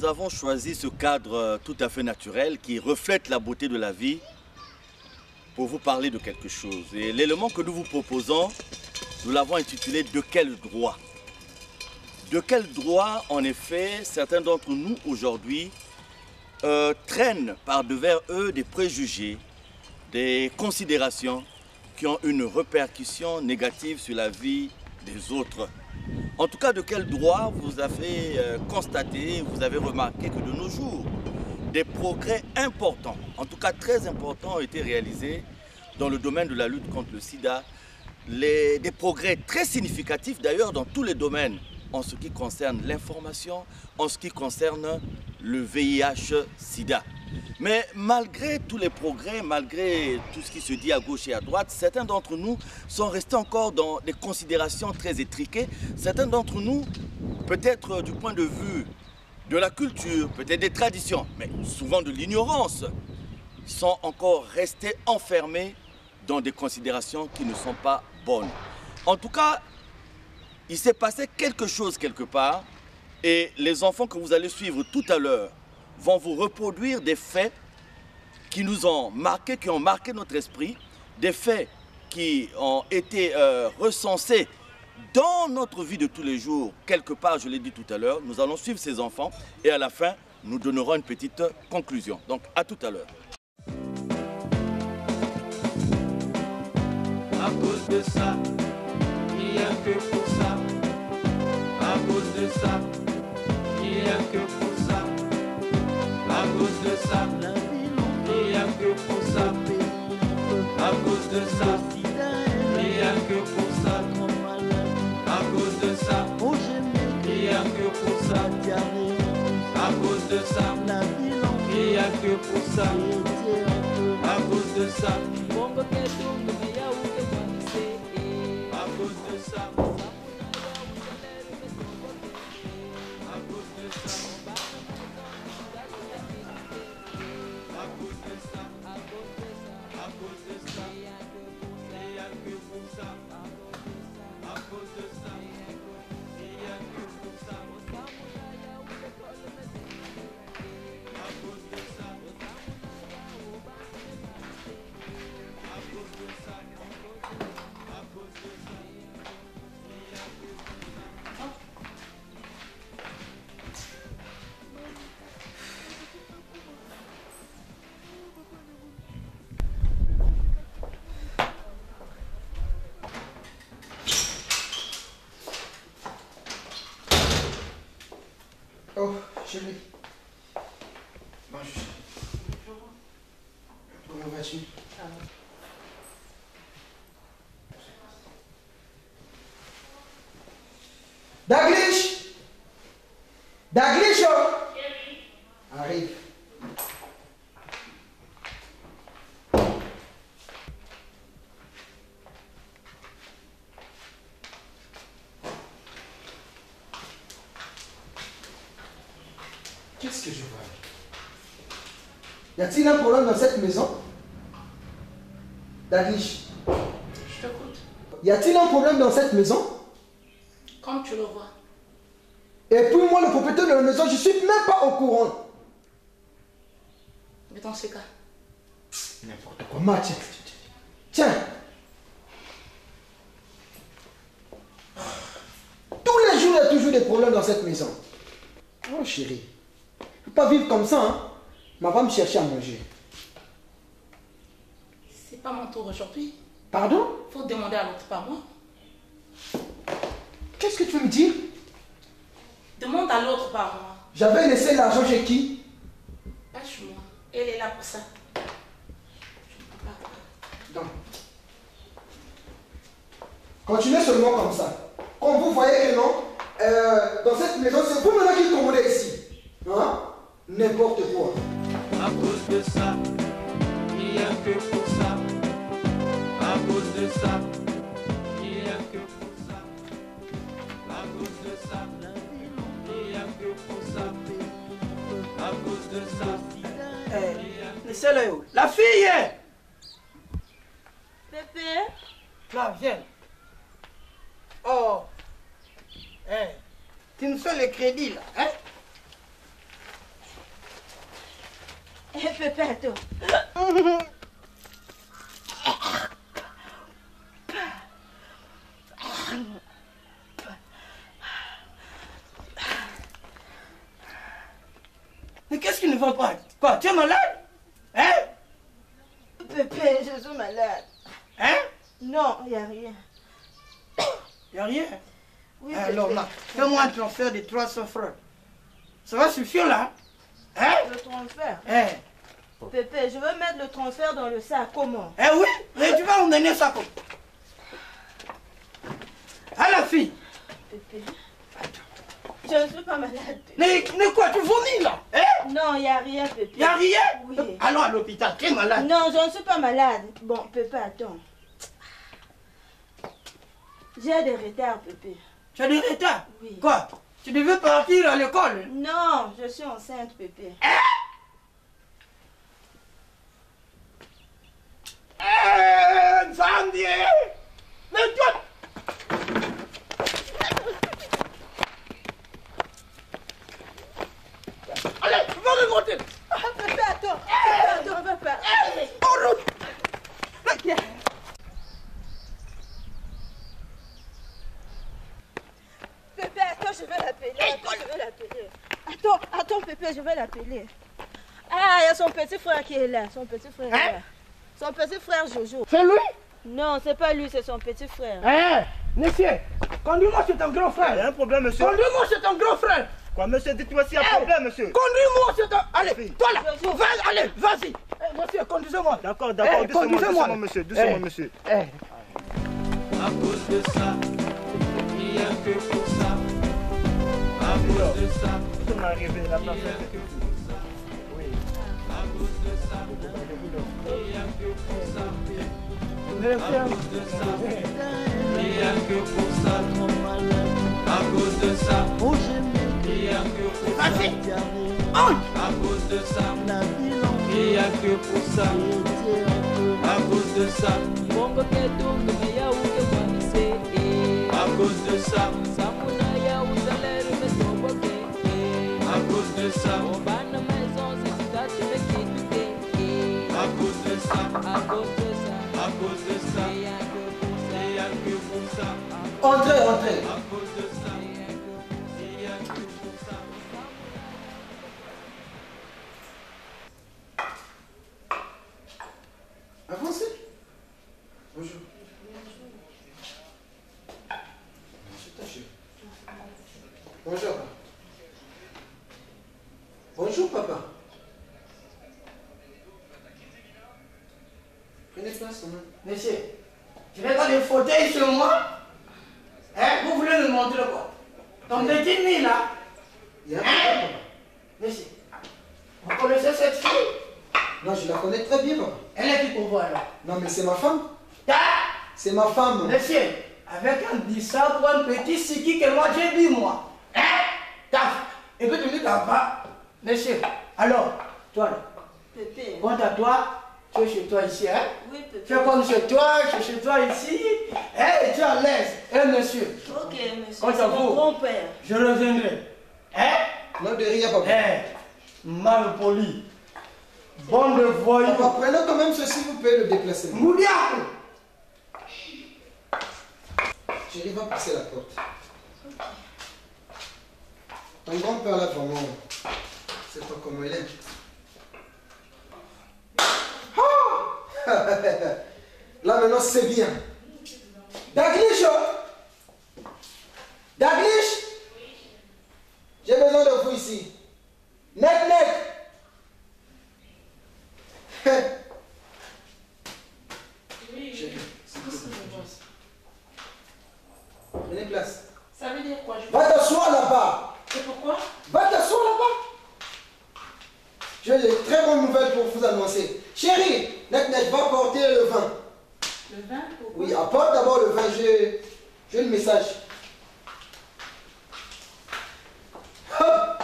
nous avons choisi ce cadre tout à fait naturel qui reflète la beauté de la vie pour vous parler de quelque chose. Et l'élément que nous vous proposons, nous l'avons intitulé « De quel droit ?» De quel droit, en effet, certains d'entre nous aujourd'hui traînent par devers eux des préjugés, des considérations qui ont une répercussion négative sur la vie des autres. En tout cas, de quel droit vous avez constaté, vous avez remarqué que de nos jours, des progrès importants, en tout cas très importants, ont été réalisés dans le domaine de la lutte contre le sida. Des progrès très significatifs d'ailleurs dans tous les domaines, en ce qui concerne l'information, en ce qui concerne le VIH-Sida. Mais malgré tous les progrès, malgré tout ce qui se dit à gauche et à droite, certains d'entre nous sont restés encore dans des considérations très étriquées. Certains d'entre nous, peut-être du point de vue de la culture, peut-être des traditions, mais souvent de l'ignorance, sont encore restés enfermés dans des considérations qui ne sont pas bonnes. En tout cas, il s'est passé quelque chose quelque part et les enfants que vous allez suivre tout à l'heure vont vous reproduire des faits qui nous ont marqués, qui ont marqué notre esprit, des faits qui ont été recensés dans notre vie de tous les jours, quelque part, je l'ai dit tout à l'heure. Nous allons suivre ces enfants et à la fin, nous donnerons une petite conclusion. Donc, à tout à l'heure. À cause de ça, il n'y a que pour ça. À cause de ça, il n'y a que pour ça. À cause de ça, il n'y a que pour ça. À cause de ça, il n'y a que pour ça. À cause de ça, il n'y a que pour ça. À cause de ça, il n'y a que pour ça. À cause de ça, à cause de ça. Oh, chérie. Bonjour. Comment vas-tu? Daglish! Daglish! Arrive. Qu'est-ce que je vois? Y a-t-il un problème dans cette maison? Daglish. Je t'écoute. Y a-t-il un problème dans cette maison? Comme tu le vois. Et puis moi, le propriétaire de la maison, je ne suis même pas au courant. Mais dans ce cas. N'importe quoi. Tiens. Tiens. Tous les jours, il y a toujours des problèmes dans cette maison. Oh chérie. Je ne peux pas vivre comme ça, hein. Ma va me chercher à manger. C'est pas mon tour aujourd'hui. Pardon? Faut demander à l'autre, pas moi. Qu'est-ce que tu veux me dire? Demande à l'autre, pas moi. J'avais laissé l'argent chez qui? Pas chez moi. Elle est là pour ça. Non. Continuez seulement comme ça. Comme vous voyez que non, dans cette maison, c'est vous maintenant qui commandez ici. Hein? N'importe quoi. À cause de ça, il n'y a que pour ça. À cause de ça, il n'y a que pour ça. À cause de ça, il n'y a que pour ça. À cause de ça. Laissez-le où? La fille! Pépé? Là, viens. Oh! Tu nous fais le crédit là, hein? Pépé, attends. Mais qu'est-ce qui ne va pas? Quoi, tu es malade? Hein? Pépé, je suis malade. Hein? Non, il n'y a rien. Il n'y a rien? Oui, Alors Pépé. là, fais-moi un transfert de 300 francs. Ça va suffire là? Hein? Le transfert. Hein? Pépé, je veux mettre le transfert dans le sac. Comment? Eh oui, mais tu vas emmener ça comme. À la fille. Pépé. Je ne suis pas malade. Mais quoi, tu vomis là? Hein? Non, il n'y a rien, Pépé. Il n'y a rien? Oui. Allons à l'hôpital, tu es malade. Non, je ne suis pas malade. Bon, Pépé, attends. J'ai des retards, Pépé. Tu as des retards? Oui. Quoi? Tu devais partir à l'école? Non, je suis enceinte, Pépé. Zambie! Mais toi! Allez, va remonter! Ah, Pépé, attends. Pépé, attends, va pas. En route! Pépé, attends, je vais l'appeler. Attends, je vais l'appeler. Attends, Pépé, je vais l'appeler. Ah, il y a son petit frère qui est là. Son petit frère est là. Son petit frère Jojo. C'est lui? Non, c'est pas lui, c'est son petit frère. Hein? Monsieur, conduis-moi chez ton grand Il y a frère. un problème, monsieur. Conduis-moi chez ton grand frère. Quoi, monsieur, dites-moi s'il y a un problème, monsieur. Conduis-moi chez ton... Allez, toi là. Jojo. Vas, allez, vas-y. Monsieur, conduisez-moi. D'accord, d'accord, Eh, doucement, conduisez-moi. doucement, monsieur, doucement, monsieur. À cause de ça, il n'y a que pour ça. À cause de ça, Tout m'est arrivé, la il n'y a personne. que pour ça. Oui. À cause de ça, il n'y a que pour ça. À cause de ça, il n'y a que pour ça. À cause de ça, il n'y a que pour ça. À cause de ça, il n'y a que pour ça. À cause de ça, à cause de ça, à cause de ça, à cause de ça, à cause de ça, il n'y a que pour ça. Entrez, entrez. À cause de ça, il n'y a que pour ça. Avancez. Bonjour. Bonjour. Bonjour, papa. Prenez place, maman. Monsieur, tu n'as pas de fauteuil sur moi? Hein? Vous voulez me montrer quoi? Ton petit nid là? Il y a un problème, papa. Monsieur, vous connaissez cette fille? Non, je la connais très bien, papa. Elle est qui pour vous alors? Non, mais c'est ma femme. Ah! C'est ma femme. Monsieur, avec un bissap ou un petit siki que moi j'ai vu moi. Hein? Taf! Et puis tu me dis là-bas. Monsieur, alors, toi là, Pépé. quant à toi, tu es chez toi ici, hein? Oui, Tu Pépé. es comme chez toi, je suis chez toi ici. Hein? Tu es à l'aise. Hein, monsieur? Ok, monsieur. Quant à C'est mon vous, grand-père. je reviendrai. Hein? Non, de rien, papa. Hein? Mal poli. Bande de voyous. Papa, prenez quand même ceci, vous pouvez le déplacer. Moudiaco. Chérie, va passer la porte. Ton grand-père là, vraiment, c'est pas comment il est. Ah. Là maintenant c'est bien. Daglish, oh. Daglish, j'ai besoin de vous ici. Net, net. Chérie, prenez place. Ça veut dire quoi? Va t'asseoir là-bas. C'est pourquoi? Va t'asseoir là-bas. J'ai de très bonnes nouvelles pour vous annoncer. Chérie, Net va porter le vin. Le vin? Pourquoi? Oui, apporte d'abord le vin. J'ai le message. Hop.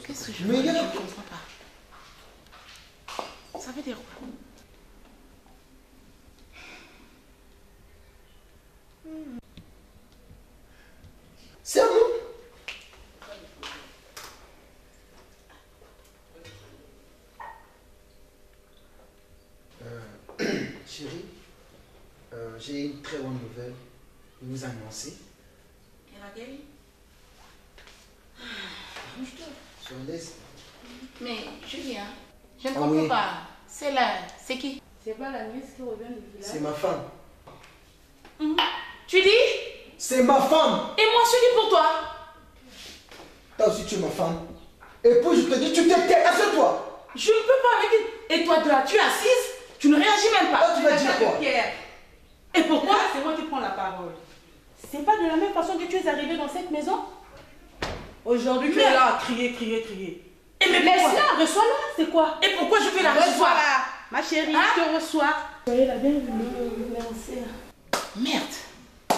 Qu'est-ce que je Mais vois? il y a- Je ne comprends pas. Ça veut dire quoi? C'est à nous. j'ai une très bonne nouvelle à vous annoncer. Elle a guéri. Sur l'aise. Mais Julien, je ne Ah comprends oui. pas. C'est là, c'est qui? C'est pas la nièce qui revient du village. C'est ma femme. Tu dis? C'est ma femme. Et moi je dis pour toi. Toi aussi, tu es ma femme. Et puis, je te dis, tu te tais, assieds-toi. Je ne peux pas avec une... Et toi, tu es assise, tu ne réagis même pas. Toi, tu vas dire quoi? Pierre. Et pourquoi? C'est moi qui prends la parole. C'est pas de la même façon que tu es arrivé dans cette maison? Aujourd'hui, tu es là à crier, crier, crier. Et mais laisse-la, reçois-la, c'est quoi? Et pourquoi je vais la recevoir? Ma chérie, je te reçois. Soyez la bienvenue. Merci. Merde. Mais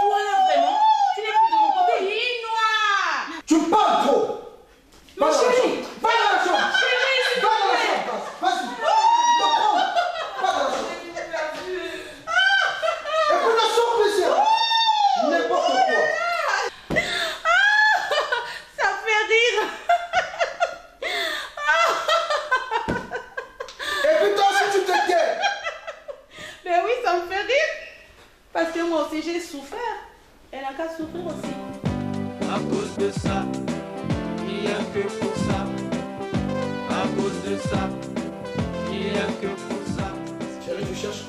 toi là, vraiment, tu n'es plus de mon côté. Noir. Tu me parles trop. Ma chérie. Va dans la chambre. Chérie, s'il Va te dans la plaît. chambre. Vas-y. Va dans la chambre. Et puis, la chambre, plaisir. N'importe quoi. Ça fait rire. Et puis, toi aussi, tu te tais. Mais oui, ça me fait rire. Parce que moi aussi, j'ai souffert. Elle n'a qu'à souffrir aussi. À cause de ça, il n'y a que pour ça. À cause de ça, il n'y a que pour ça. Chérie, tu cherches.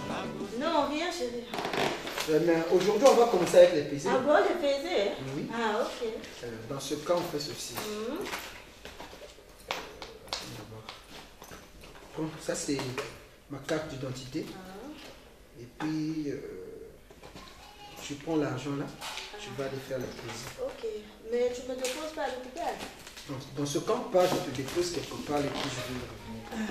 Non, rien, chérie. Mais aujourd'hui, on va commencer avec les pesées. Ah bon, je faisais? Oui. Ah, ok. Dans ce cas, on fait ceci. Bon, ça, c'est ma carte d'identité. Et puis, tu prends l'argent là. Tu vas aller faire les pesées. Ok. Mais tu ne me déposes pas à l'hôpital? Dans ce cas, pas, je te dépose quelque part et puis je vais revenir.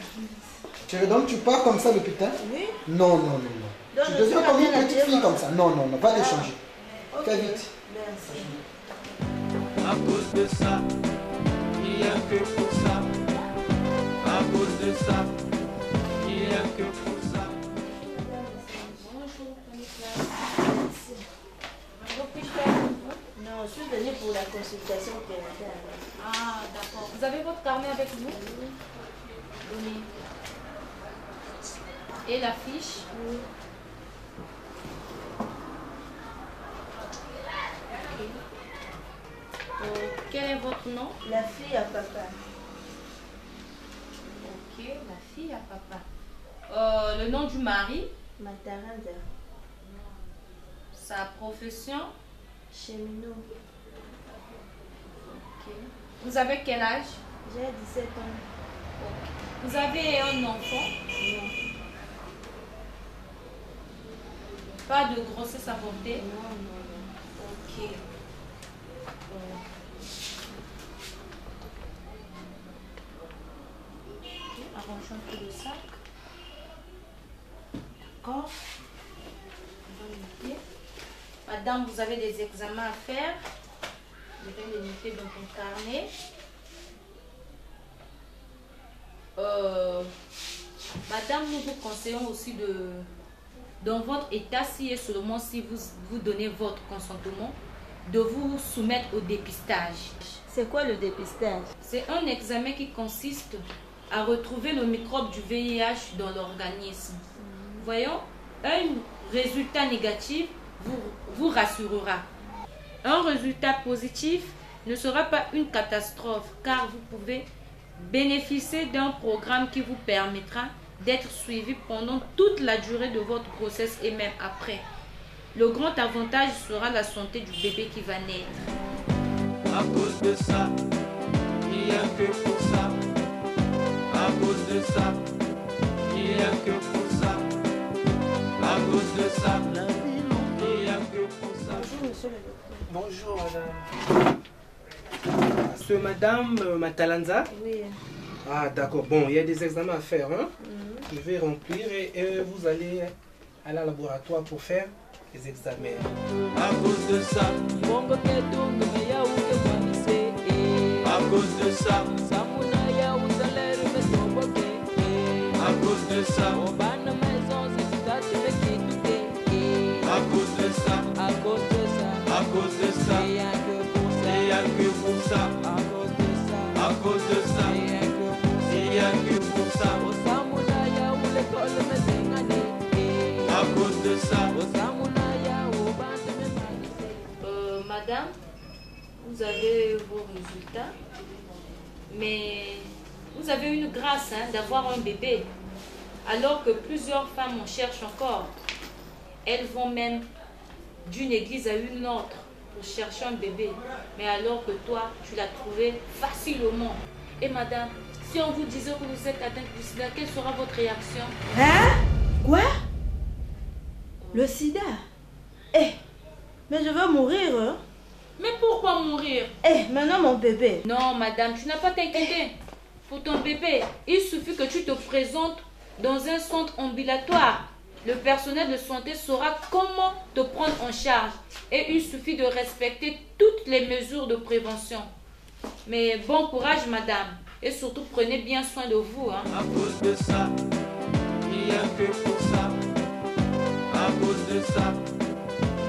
Chérie, donc tu pars comme ça à l'hôpital? Oui. Non, non, non, non. Donc, Tu je deviens suis comme une la petite fille comme ça. Non, non, non, va l'échanger. Ok. Fais vite. Merci. À cause de ça, il n'y a que pour ça. À cause de ça, il n'y a que pour ça. Bonjour, prenez place. Donc, puis-je faire pour vous? Non, je suis venue pour la consultation prénatale. Ah, d'accord. Vous avez votre carnet avec vous? Donnez. Et la fiche? Oui. Quel est votre nom? La fille à papa. Ok, la fille à papa. Le nom du mari? Mataranda. Sa profession? Cheminot. Ok. Vous avez quel âge? J'ai 17 ans. Vous avez un enfant? Non. Pas de grossesse avortée? Non, non, non. Ok. Arrangeons un peu le sac. D'accord. On va noter. Madame, vous avez des examens à faire. Je vais les noter dans ton carnet. Madame, nous vous conseillons aussi dans votre état, si et seulement si vous donnez votre consentement, de vous soumettre au dépistage. C'est quoi le dépistage? C'est un examen qui consiste à retrouver le microbe du VIH dans l'organisme. Voyons, un résultat négatif vous rassurera. Un résultat positif ne sera pas une catastrophe car vous pouvez bénéficier d'un programme qui vous permettra d'être suivi pendant toute la durée de votre grossesse et même après. Le grand avantage sera la santé du bébé qui va naître. À cause de ça, il n'y a que pour ça. À cause de ça, il n'y a que pour ça. À cause de ça, il n'y a que pour ça. Bonjour, monsieur le docteur. Bonjour, madame. C'est madame Matalanza? Oui. Ah, d'accord. Bon, il y a des examens à faire. Hein? Je vais remplir et vous allez à la laboratoire pour faire les examens. À cause de ça, à cause de ça, à cause de ça, à cause de ça, à cause de ça, il n'y a que pour ça, à cause de ça, il n'y a que pour ça, à cause vous avez vos résultats, mais vous avez une grâce d'avoir un bébé, alors que plusieurs femmes en cherchent encore. Elles vont même d'une église à une autre pour chercher un bébé, mais alors que toi, tu l'as trouvé facilement. Et madame, si on vous disait que vous êtes atteinte du sida, quelle sera votre réaction? Hein? Quoi? Le sida? Eh, mais je veux mourir, hein? Mais pourquoi mourir? Eh, maintenant mon bébé. Non, madame, tu n'as pas t'inquiéter. Pour ton bébé, il suffit que tu te présentes dans un centre ambulatoire. Le personnel de santé saura comment te prendre en charge. Et il suffit de respecter toutes les mesures de prévention. Mais bon courage, madame. Et surtout, prenez bien soin de vous. Hein. À cause de ça, il n'y a que pour ça. À cause de ça,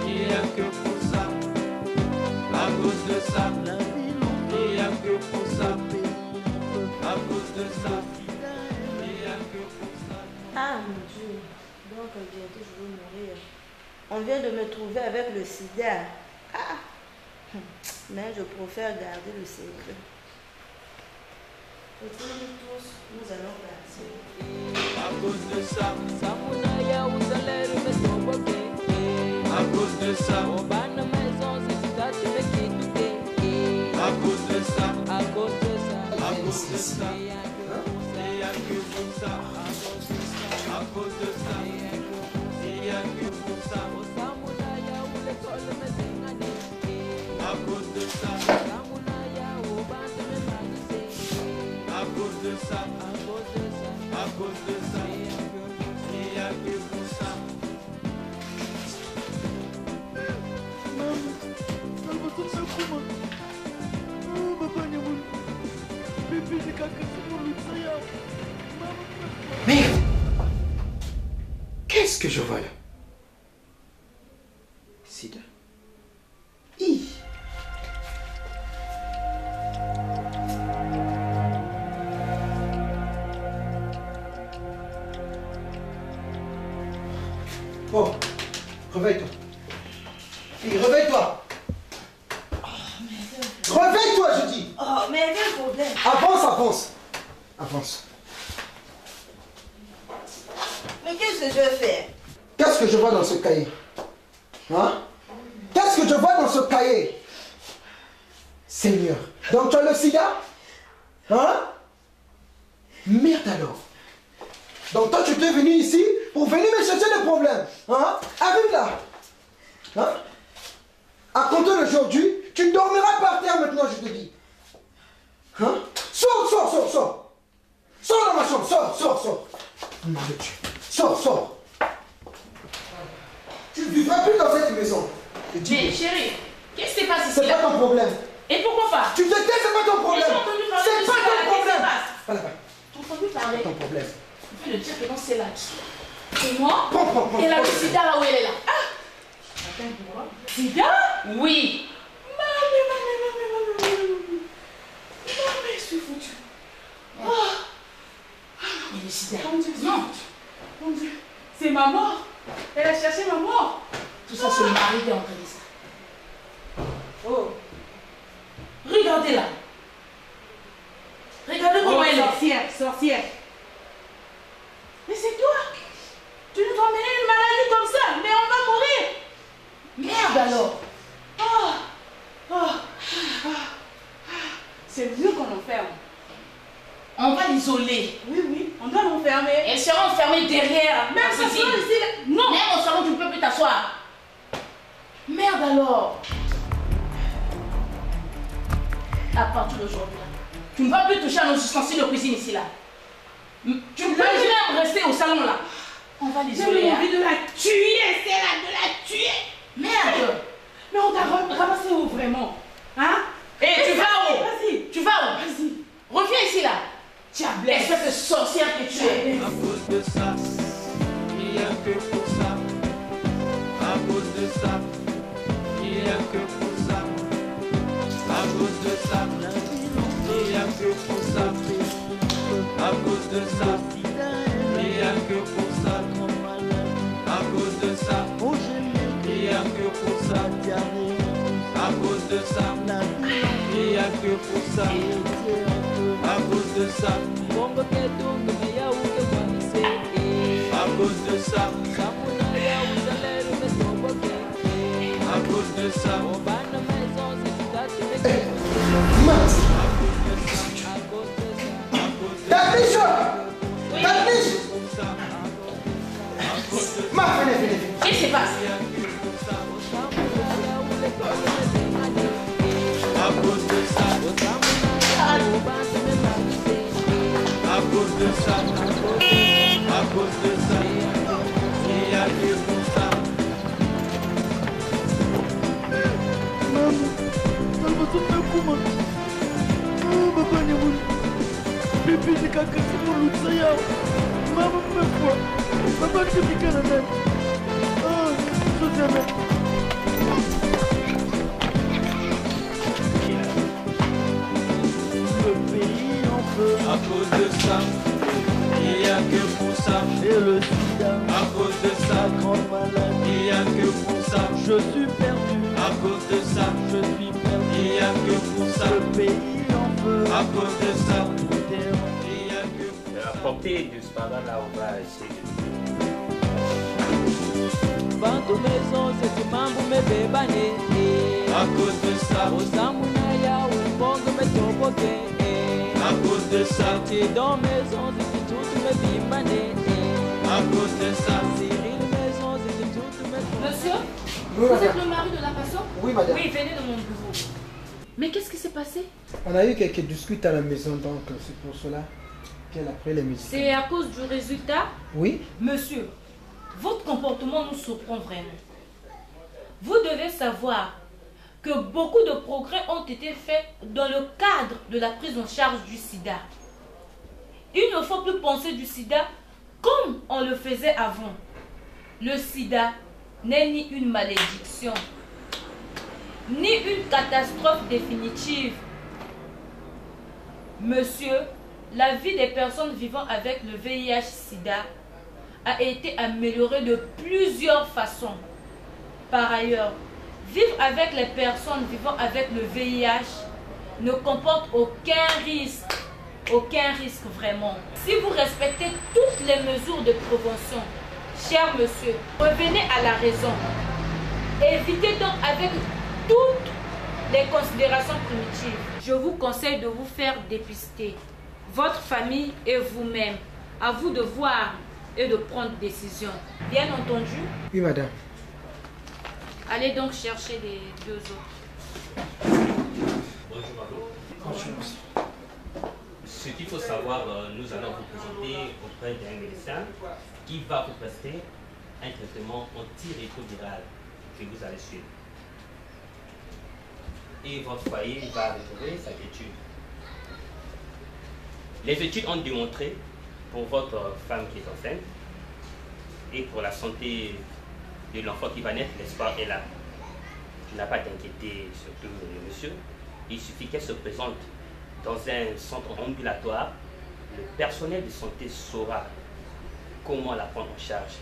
il n'y a que pour ça. À cause de ça, il n'y a que pour ça. À cause de ça, il n'y a que pour ça. Ah mon Dieu, donc bientôt je veux mourir. On vient de me trouver avec le sida. Ah, mais je préfère garder le secret. Et tous, nous allons partir. À cause de ça, à cause de ça, à cause de ça, à cause de ça, il n'y a que pour ça. À cause de ça, il n'y a que pour ça. À cause de ça, à cause de ça, à cause de ça, il n'y a que pour ça. Mais qu'est-ce que je vois là? Sida. Hi. Oh, réveille-toi. Hi, réveille-toi. Réveille-toi, je dis. Oh, mais quel problème? Avance, avance. Avance. Mais qu'est-ce que je vais faire? Qu'est-ce que je vois dans ce cahier? Hein? Qu'est-ce que je vois dans ce cahier? Seigneur. Donc tu as le sida? Hein? Merde alors. Donc toi tu t'es venu ici pour venir me chercher des problèmes. Hein? Arrive là. Hein? À compter d'aujourd'hui, tu dormiras par terre maintenant, je te dis. Hein? Sors, sors, sors, sors. Sors dans ma chambre, sors, sors, sors. Nom de Dieu. Sors, sors. Tu ne vivras plus dans cette maison. Mais chérie, qu'est-ce qui se passe ici? C'est pas ton problème. Et pourquoi pas? Tu te tais, c'est pas ton problème. J'ai entendu parler C'est de pas ça, ton problème. qu'est-ce qui se passe? Va là-bas. J'ai entendu parler. C'est ton problème. Je vais le dire que non, c'est là. C'est moi? Prends. Elle a le sida là où elle est là. Ah! Attends, pourquoi? Sida? Oui. Maman, je suis foutue. Mais le sida. Mon Dieu, non. Mon Dieu, c'est ma mort. Elle a cherché ma mort. Tout ça, c'est le mari qui a entraîné ça. Oh. Regardez là. Regardez comment elle est. Sorcière, sorcière. Mais c'est toi. Tu nous as emmené une maladie comme ça. Mais on va mourir. Merde alors. C'est mieux qu'on l'enferme. On va l'isoler. Oui, on doit l'enfermer. Elle sera enfermée derrière. Même la s'asseoir cuisine. ici, là. Non. Même au salon, tu ne peux plus t'asseoir. Merde alors. À partir d'aujourd'hui, tu ne vas plus toucher à nos ustensiles de cuisine ici là. Tu ne peux plus même rester au salon là. On va l'isoler. J'ai envie de la tuer, c'est là, de la tuer. Merde. Mais on t'a ramassé où vraiment? Hein? Et tu vas où? Vas-y. Tu vas où? Vas-y. Reviens ici là. Tiens, blesse. Espèce de sorcière que tu es. À cause de ça, il n'y a que pour ça. À cause de ça, il n'y a que pour ça. À cause de ça, il n'y a que pour ça. À cause de ça, il n'y a que pour ça. À cause de ça, il n'y a que pour ça. À cause de ça, a que pour ça, à cause de ça, à cause de ça, à cause de ça. Qu'est-ce qui se passe? À cause de ça, à cause de ça, à cause de ça, il y a que pour ça. À cause de ça, il n'y a que pour ça. Et le sida, à cause de ça, grande maladie, il n'y a que pour ça. je suis perdu, À cause de ça, je suis perdu, il n'y a que pour ça. le pays en feu, À cause de ça, tout est en il n'y a que pour La portée du scandale, là, on va essayer de... Bantu maison, c'est tout mambo me bebane. à cause de ça, Osamuna ya umbongo me toboke. à cause de ça, C'est dans maison, c'est tout me bimbane. à cause de ça. Cyril maison, c'est tout me. Monsieur, Oui, vous êtes madame. le mari de la patiente? Oui, madame. Oui, venez dans mon bureau. Mais qu'est-ce qui s'est passé? On a eu quelques disputes à la maison, donc c'est pour cela qu'elle a pris les médicaments. C'est à cause du résultat? Oui? Monsieur, votre comportement nous surprend vraiment. Vous devez savoir que beaucoup de progrès ont été faits dans le cadre de la prise en charge du sida. Il ne faut plus penser du sida comme on le faisait avant. Le sida n'est ni une malédiction, ni une catastrophe définitive. Monsieur, la vie des personnes vivant avec le VIH-Sida a été améliorée de plusieurs façons. Par ailleurs, vivre avec les personnes vivant avec le VIH ne comporte aucun risque vraiment. Si vous respectez toutes les mesures de prévention, cher monsieur, revenez à la raison. Évitez donc avec toutes les considérations primitives. Je vous conseille de vous faire dépister, votre famille et vous-même. À vous de voir et de prendre décision. Bien entendu, Oui, madame. allez donc chercher les deux autres. Bonjour à vous. Ce qu'il faut savoir, nous allons vous présenter auprès d'un médecin qui va vous prester un traitement antirétroviral que vous allez suivre. Et votre foyer va retrouver sa quiétude. Les études ont démontré, pour votre femme qui est enceinte, et pour la santé de l'enfant qui va naître, l'espoir est là. Tu n'as pas à t'inquiéter, surtout le monsieur. Il suffit qu'elle se présente dans un centre ambulatoire. Le personnel de santé saura comment la prendre en charge.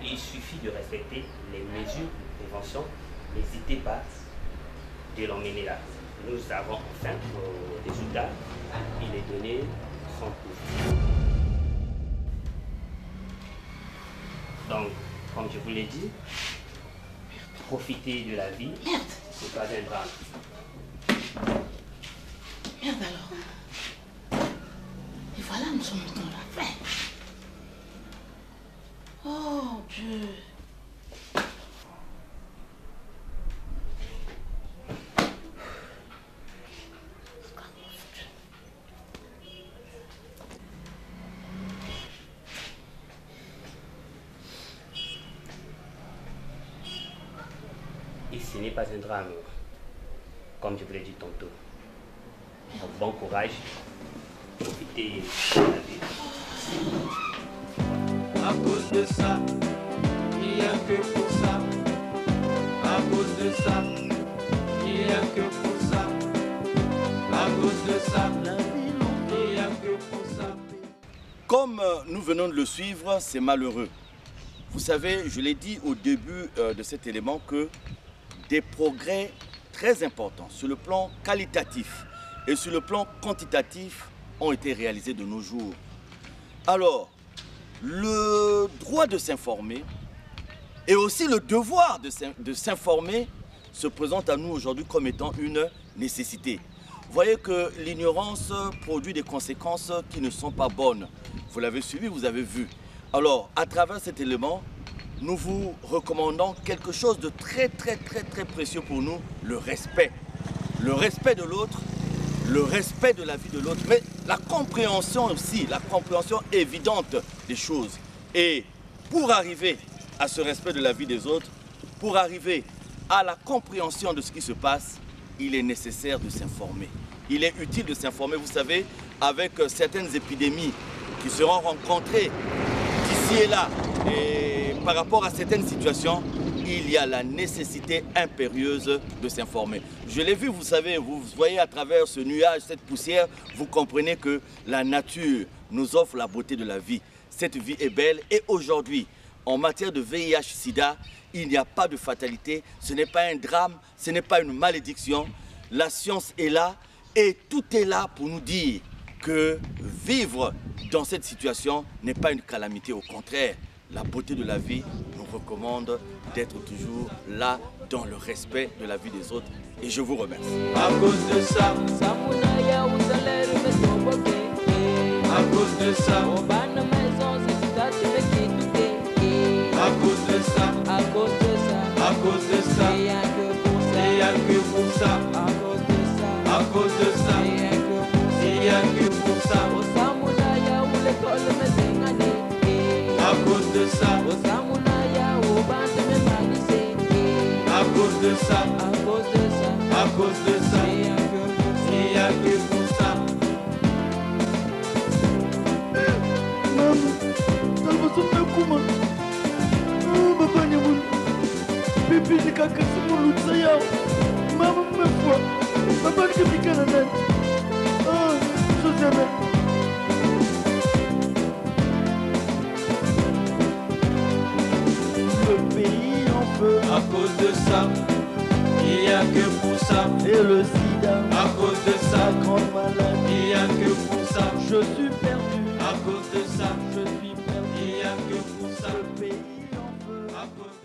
Il suffit de respecter les mesures de prévention. N'hésitez pas de l'emmener là. Nous avons enfin nos résultats et les données sont positives. Donc, comme je vous l'ai dit, profitez de la vie. C'est pas un drame. Merde alors. Et voilà, nous sommes dans la fin. Oh Dieu. Et ce n'est pas un drame, comme je vous l'ai dit tantôt. Donc, bon courage, profitez de la vie. À cause de ça, il n'y a que pour ça. À cause de ça, il n'y a que pour ça. À cause de ça, il n'y a que pour ça. Comme nous venons de le suivre, c'est malheureux. Vous savez, je l'ai dit au début de cet élément que des progrès très importants sur le plan qualitatif et sur le plan quantitatif ont été réalisés de nos jours. Alors, le droit de s'informer et aussi le devoir de s'informer se présente à nous aujourd'hui comme étant une nécessité. Vous voyez que l'ignorance produit des conséquences qui ne sont pas bonnes. Vous l'avez suivi, vous avez vu. Alors, à travers cet élément, nous vous recommandons quelque chose de très précieux pour nous, le respect. Le respect de l'autre, le respect de la vie de l'autre, mais la compréhension aussi, la compréhension évidente des choses. Et pour arriver à ce respect de la vie des autres, pour arriver à la compréhension de ce qui se passe, il est nécessaire de s'informer. Il est utile de s'informer, vous savez, avec certaines épidémies qui seront rencontrées d'ici et là. Et par rapport à certaines situations, il y a la nécessité impérieuse de s'informer. Je l'ai vu, vous savez, vous voyez à travers ce nuage, cette poussière, vous comprenez que la nature nous offre la beauté de la vie. Cette vie est belle et aujourd'hui, en matière de VIH-Sida, il n'y a pas de fatalité, ce n'est pas un drame, ce n'est pas une malédiction. La science est là et tout est là pour nous dire que vivre dans cette situation n'est pas une calamité. Au contraire, la beauté de la vie nous recommande d'être toujours là dans le respect de la vie des autres. Et je vous remercie. À cause de ça, à cause de ça, à cause de ça, à cause de ça, et y'a que pour ça, à cause de ça, et y'a que pour ça, à cause de ça, à cause de ça, à cause de ça, et y'a que pour ça. Pipi ni kaka simu lutsa yao. Mama mmefua. Baba nikipikana nani? Ah, Josiane. Le pays en feu. À cause de ça, il n'y a que pour ça. Et le sida. À cause de ça, la grande maladie. il n'y a que pour ça. Je suis perdu. À cause de ça, je suis perdu. il n'y a que pour ça. Le pays en feu. À cause